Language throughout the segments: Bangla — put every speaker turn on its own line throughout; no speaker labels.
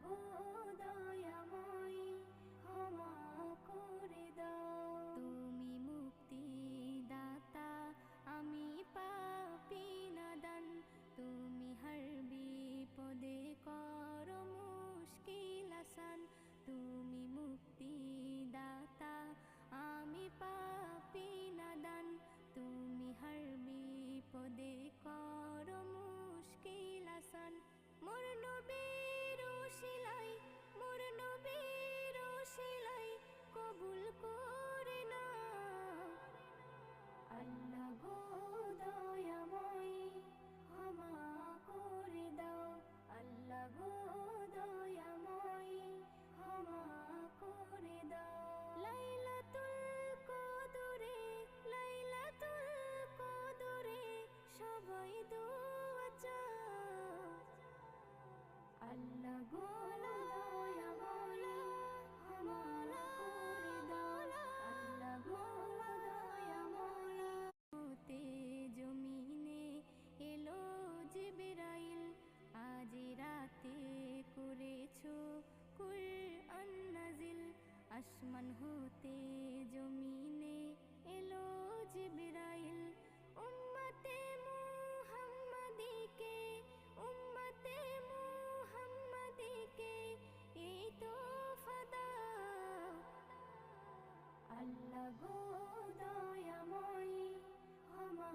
গো দয়াময় ক্ষমা করে দাও। তুমি মুক্তি দাতা আমি পাপী নাদান, তুমি হর বিপদে করো মুশকিল আসান। তুমি মুক্তি দাতা আমি পাপী নাদান, তুমি হর বিপদে করো মুশকিল আসান। মোর নবীর ওসিলাই, মোর নবীর ওসিলাই কবুল করে নাও। আল্লাহ গো দয়াময় ক্ষমা করে দাও। আল্লাহ গো দয়াময় ক্ষমা করে দাও। লাইলাতুল কদরে, লাইলাতুল কদরে সবাই দোয়া চাও। আল্লাহ গো দয়াময় ক্ষমা করে দাও। আল্লাহ গো দয়াময়। তে জমিনে এলো জিবরাইল, আজ রাতে করেছো কুরআন নাজিল। আসমান হতে জমিনে এলো জিবরাইল, উম্মতে মুহাম্মাদিকে, উম্মতে মুহাম্মাদিকে এই তোফা দাও। আল্লাহ গো দয়াময় ক্ষমা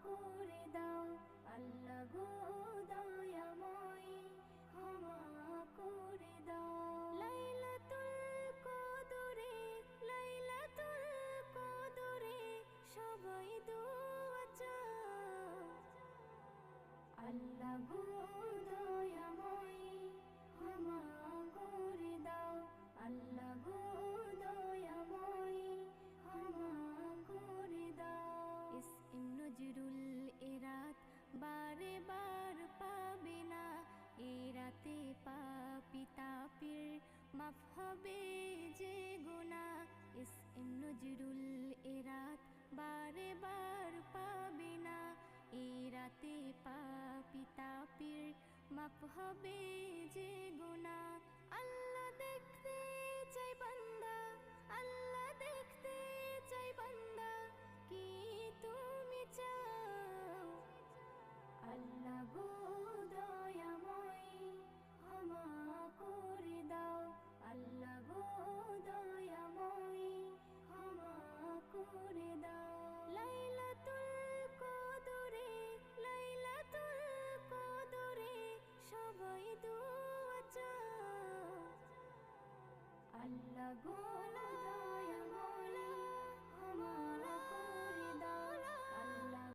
করে দাও। আল্লাহ গো দয়াময় ক্ষমা করে দাও। লাইলাতুল কদরে, লাইলাতুল কদরে সবাই দোয়া চাও। আল্লাহ গো দয়াময় ক্ষমা করে দাও। আল্লাহ গো দয়াময় ক্ষমা করে দাও। ইসম নজরুল এরাত বারে বার পাবে না, এ রাতে পাপী তাপির মাফ হবে যে গুনাহ। ইসম নজরুল এরাত বারে বার পাবে না, এ রাতে পাপী তাপির মাফ হবে যে গুনাহ। আল্লাহ দেখতে চাই বান্দা, আল্লাহ দেখতে চাই বান্দা কি তুমি চাও। আল্লাহ গো দয়াময় ক্ষমা করে দাও। আল্লাহ গো দয়াময় ক্ষমা করে দাও। লাইলাতুল কদরে, লাইলাতুল কদরে সবাই দোয়া চাও। আল্লাহ গো